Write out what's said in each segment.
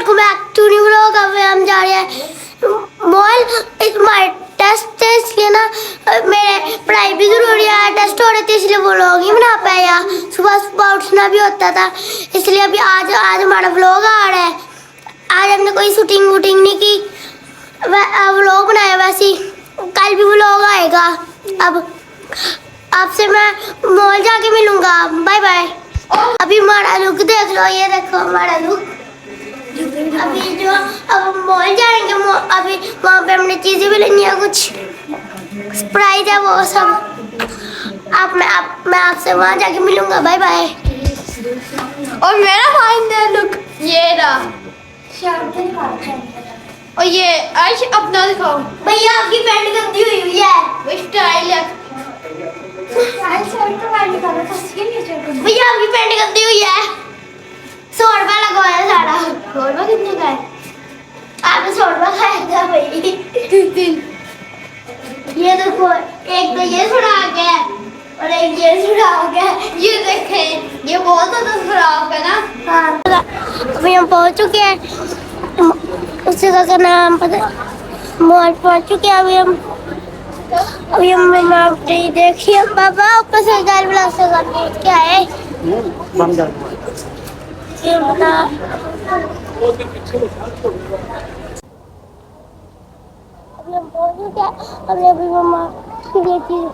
Welcome back to new vlog. अब हम जा रहे हैं मॉल। हमारे टेस्ट है इसलिए ना मेरे पढ़ाई भी जरूरी है। टेस्ट हो रहे थे इसलिए व्लॉग ही बना पाया। सुबह सुबह उठना भी होता था इसलिए अभी आज हमारा व्लॉग आ रहा है। आज हमने कोई शूटिंग वूटिंग नहीं की, व्लॉग बनाया। वैसे ही कल भी व्लॉग आएगा। अब आपसे मैं मॉल जाके मिलूंगा। Bye bye. अभी हमारा लुक देख लो, ये देखो हमारा लुक। अभी जो अब मॉल जाएंगे, अभी वहाँ पे हमने चीजें भी लेनी है, कुछ सरप्राइज है वो सब। मैं आपसे वहाँ जाके मिलूंगा। Bye bye. और मेरा फाइनल लुक ये रहा। और ये आज अपना दिखाओ भैया, आपकी पैंट गंदी हुई है। वो स्टाइल है। भैया आपकी पैंट गंदी हुई है। 100 रुपया लगवाया सारा। 100 रुपया कितने का है? आपने 100 रुपया खाया था भाई। ये देखो, एक तो ये छुड़ा गया और एक ये छुड़ा गया। ये देखें, ये बहुत ज्यादा खराब है ना। हाँ, अभी हम पहुंच चुके हैं। उसी का नाम पता, मॉल पहुंच चुके हैं। अभी हम देखिए बाबा ऊपर से गाड़ी ब्लाक से करके क्या है ये बता। अभी हम पहुंच चुके हैं। अभी मम्मा ये चीज,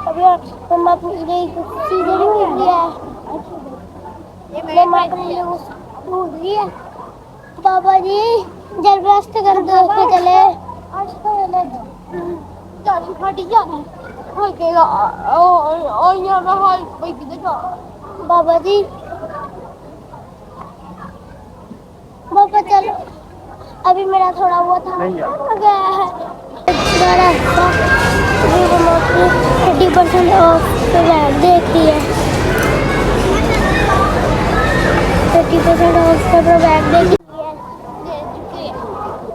अभी मम्मा अपनी चीजें नहीं मिल रही है। मम्मा अपनी भूल रही है। बाबा जी जल ब्लास्ट कर दो के चले। बाबा जी, बाबा चलो, अभी मेरा थोड़ा वो था गया है। 30% ऑफ पे बैग देखती है। 30% ऑफ पे बैग देखती है।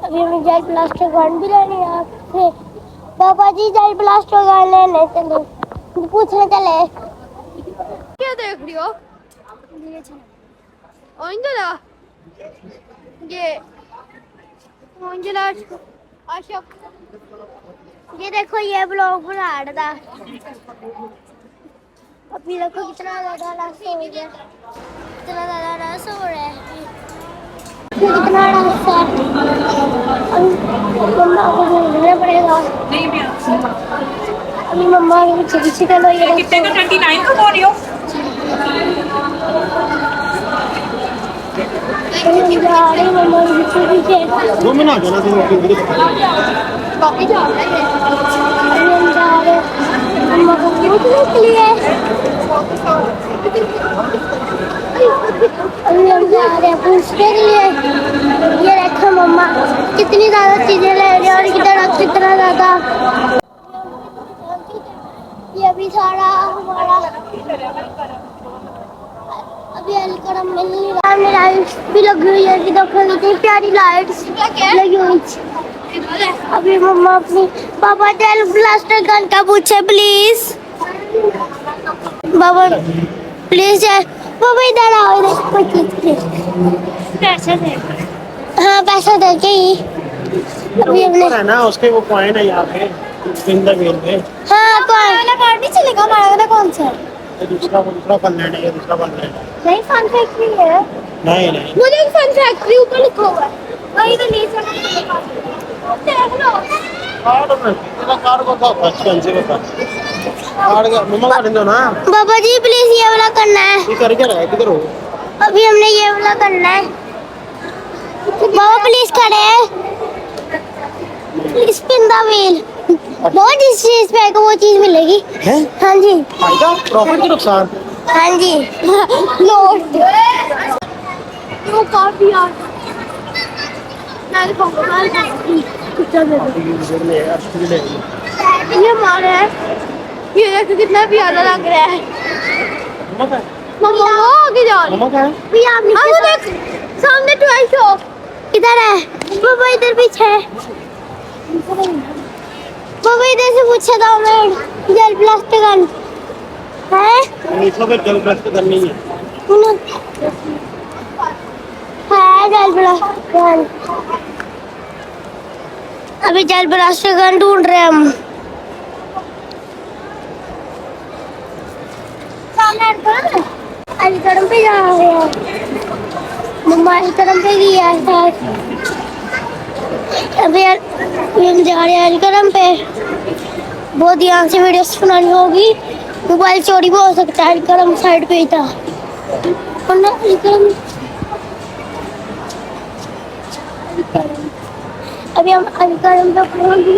अभी हमें जेल प्लास्टर गन भी लेनी है आपसे। बाबा जी जेल प्लास्टर गन लेने चले, पूछने चले। क्या देख रही हो? अंजना, ये अंजना आशा, ये देखो ये ब्लॉग बना रहा था। अभी देखो कितना ज्यादा रस हो गया, कितना ज्यादा रस हो रहा है। कितना रस है, मम्मा को ढूंढना पड़ेगा। अभी मम्मा के पीछे पीछे चलो। ये कितने का 29 का बोल रही हो? जा रही मम्मा के पीछे पीछे। दो मिनट जाना बाकी जा रहे हैं। अभी हम जा रहे हैं मम्मा को पूछने के लिए। अभी हम जा रहे हैं पूछने के लिए। ये देखो मम्मा कितनी ज्यादा चीजें ले रही है और कितना ज्यादा। ये अभी सारा हमारा अभी अलकरम में नहीं रहा। लाइट्स भी लगी हुई है कि देखो कितनी प्यारी लाइट्स लगी हुई है। अभी मम्मा अपनी पापा जेल ब्लास्टर गन का पूछे प्लीज। बाबा प्लीज बाबा इधर आओ, इधर कोई चीज पैसा दे। हाँ पैसा दे के ही। अभी हमने है ना उसके वो कॉइन है यहाँ पे जिंदा व्हील पे। हाँ कौन कार्ड नहीं चलेगा हमारा वाला? कौन सा ये दूसरा फन लैंड है, ये दूसरा फन लैंड है। नहीं फन फैक्ट्री है। नहीं मुझे फन फैक्ट्री ऊपर लिखा हुआ है, वही तो ले सकते। देख लो कार्ड में तेरा कार्ड को था एक्सपेंसिव था। कार्ड का मम्मा का दो ना। बाबा जी प्लीज ये वाला करना है। ये कर क्या रहा है, किधर हो? अभी हमने ये वाला करना है। बाबा प्लीज करे, स्पिन द व्हील। बहुत जिस चीज पे वो चीज मिलेगी। हैं? हाँ जी। फायदा प्रॉफिट की नुकसान? हाँ जी। लोट वो काफी यार ये हमारा है। ये देखो कितना प्यारा लग रहा है। मम्मा वो आगे जा रही मम्मा क्या है? भी आप है। वो देख सामने टॉय शॉप इधर है। बाबा इधर पीछे है। बाबा इधर से पूछा था मैं जेल प्लास्टिक गन है। नहीं, इसमें जल ब्लास्ट करनी है। है जल गन। अभी जल ब्लास्टर गन ढूंढ रहे हैं हम। अलीगढ़ पे जा रहे हैं। मम्मा अलीगढ़ पे गई है शायद। अभी हम जा रहे हैं अलीगढ़ पे। बहुत ध्यान से वीडियोस बनानी होगी। मोबाइल चोरी भी हो सकता है। अलीगढ़ साइड पे ही था। अभी हम अलीगढ़ पे पहुंच गए।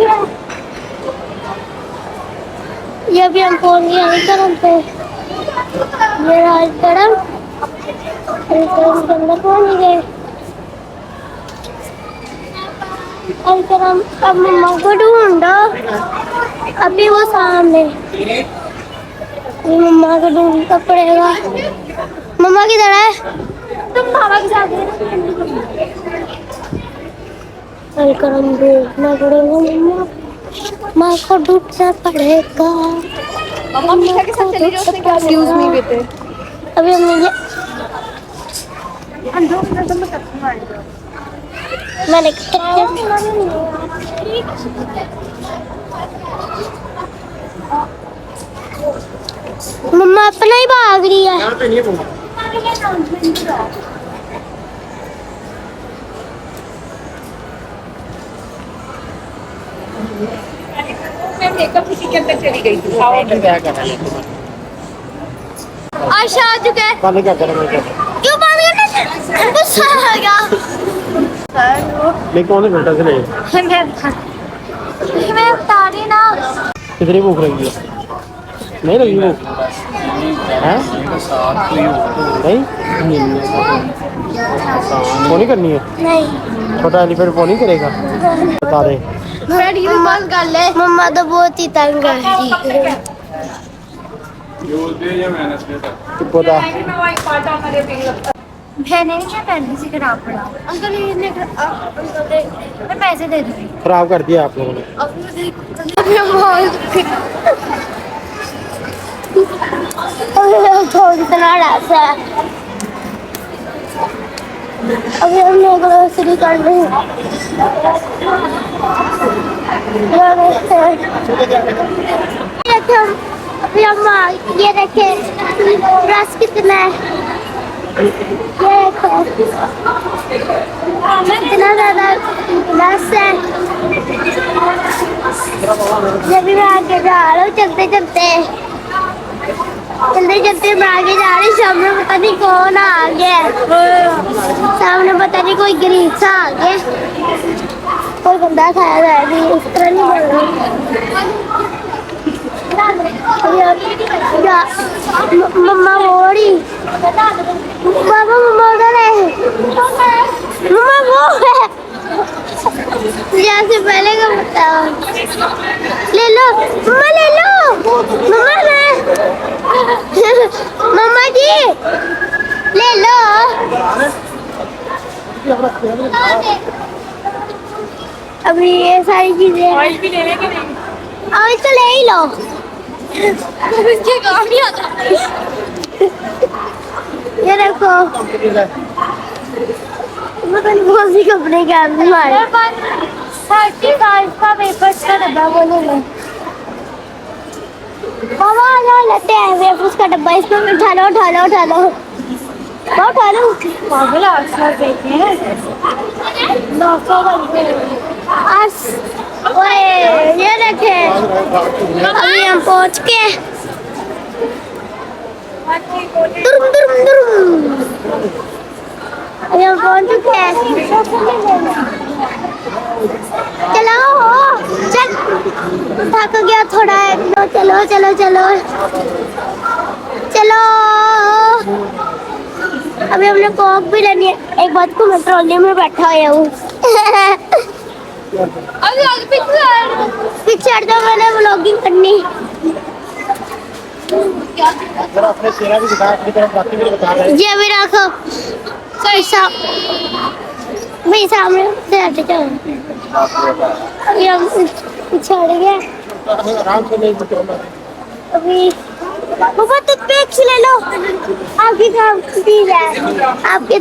ये अभी हम पहुंच गए अलीगढ़ पे। ये अलीगढ़ के अंदर पहुंच गए। अलीगढ़ अब मम्मा को ढूंढो। अभी वो सामने। मम्मा को ढूंढना पड़ेगा। मम्मा किधर है? तुम पापा के साथ ढूंढना पड़ेगा। मम्मा माँ को ढूंढना पड़ेगा। मम्मा मीठा के साथ चली जाओ, उसने क्या एक्सक्यूज मी बेटे। अभी हम मुझे मैंने मम्मा अपना ही भाग रही है। यहाँ पे नहीं है मैं मेकअप किसी के अंदर चली गई थी। आशा आ चुका है। पानी क्या करें मैं क्या क्यों बंद करना? गुस्सा आ गया। मैं कौन है बेटा से नहीं मैं बता रही ना। कितनी भूख लगी है? नहीं लगी भूख है? नहीं फोन करनी है। नहीं छोटा एलिफेंट फोन करेगा। बता दे। मम्मा तो बहुत ही तंग है। पता मैंने क्या पहनने से खराब पड़ा। अंकल ये मैं पैसे दे दूँगी। खराब कर दिया आप लोगों ने। इतना डांसा है। अभी हम लोग ग्रोसरी कर रहे हैं। अभी हम ये रखे रस कितना है? ये देखो इतना ज़्यादा रस है। जब भी मैं आगे जा रहा हूँ चलते चलते मैं आगे जा रही। सामने पता नहीं कौन आ गया। सामने पता नहीं कोई गरीब सा आ गया। कोई बंदा खाया जाएगी इस तरह नहीं बोल रही। मम्मा बोल रही बाबा मम्मा उधर है। मम्मा वो है जैसे पहले का बताओ। ले लो मम्मा ले लो। मम्मा मम्मा जी ले लो। अभी ये सारी चीजें ऑयल भी लेने के नहीं। अभी तो ले ही लो। इसके काम नहीं आता। ये देखो पता नहीं कौन सी कंपनी का हमारे पास 35 का वेफर्स का डब्बा बोले लो। बाबा ना लेते हैं वेफर्स का डब्बा। इसमें उठा लो उठा लो उठा लो उठा लो। पागल 800 रुपए के हैं। 900 बनते ओए ये देखे। अभी हम पहुंच के दुरुम दुरुम दुरुम। अभी हम पहुंच चुके हैं। चलो चल थक गया थोड़ा है। चलो चलो चलो चलो। अभी हमने कोक भी लेनी है। एक बात को मैं ट्रॉली में बैठा हुआ हूँ। अभी आगे पीछे हट जाओ। मैंने व्लॉगिंग करनी। जरा अपने चेहरा भी दिखा अपनी तरफ बाकी भी बता रहे। ये भी रखो भाई सामने से हट जाओ। अभी हम पीछे हट गए। आराम से नहीं बता। अभी पापा टूथपिक ले लो। आपकी काम प्लीज है। आपके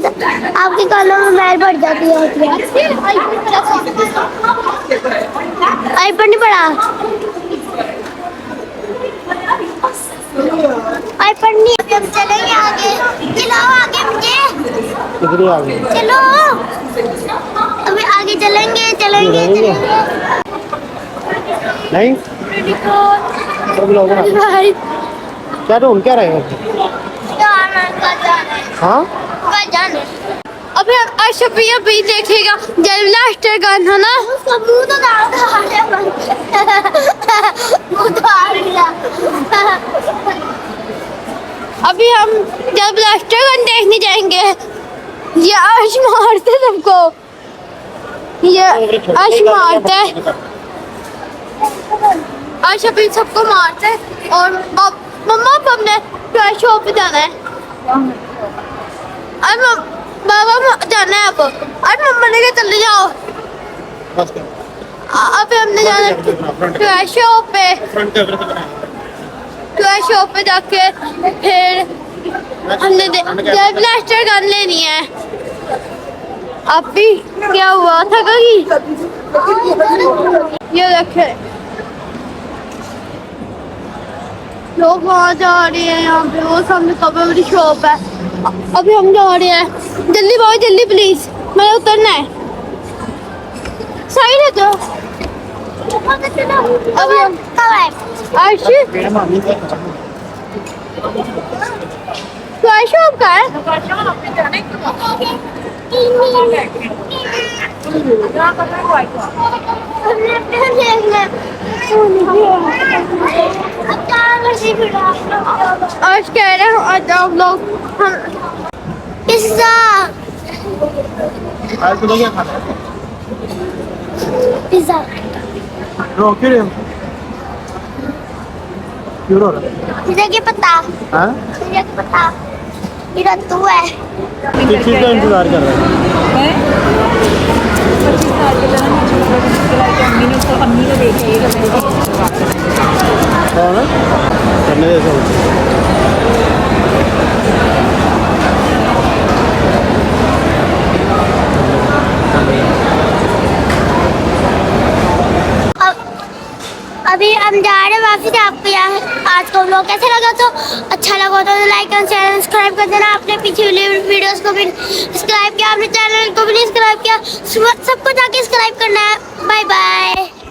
कानों में मैल बढ़ जाती है। आईपैड नहीं पड़ा। आईपैड नहीं। हम चलेंगे आगे। चलाओ आगे मुझे। किधर आ गए? चलो अभी आगे चलेंगे। नहीं सब लोग ना। क्या ढूंढ क्या रहे हो? हाँ अभी अशफिया भी देखेगा जब लास्टर गन है ना उसका मुंह तो दाल खा लिया। मुंह तो आ गया। अभी हम जब लास्टर गन देखने जाएंगे ये आश मारते सबको। ये आश मारते आश अभी सबको मारते और मम्मा हमने ट्रैश शॉप पे जाना है। बाबा जाना है अब। अरे मम्मा ने कहा चले जाओ। बस कर। अभी हमने जाना ट्रैश शॉप पे। फ्रंट कैमरे से बना। ट्रैश शॉप पे जाके फिर हमने जब लास्टर गन लेनी है। अब भी क्या हुआ था कहीं ये देखे लोग वहाँ जा रहे हैं। यहाँ पे वो सामने कपड़े वाली शॉप है। अभी हम जा रहे हैं। जल्दी भाई जल्दी प्लीज मैंने उतरना है। सही है तो अभी हम आशी ट्रैश शॉप का है। आज कह रहे हैं आज आप लोग हम पिज्जा आज तो क्या खाना है? पिज्जा रो क्यों रे? क्यों रो रहा है? पिज्जा के पत्ता। हाँ? पिज्जा के पत्ता ये तू है। किस चीज़ का इंतजार कर रहा है? 25 साल के जन्म अम्मी ने उसको अम्मी को देखे है ना? करने जैसा होता है। अभी हम जा रहे हैं वापस। आपको यहाँ आज का व्लॉग कैसे लगा? तो अच्छा लगा तो लाइक और चैनल सब्सक्राइब कर देना। आपने पीछे वाली वीडियोस को भी सब्सक्राइब किया, आपने चैनल को भी सब्सक्राइब किया, सबको जाके सब्सक्राइब करना है। Bye bye.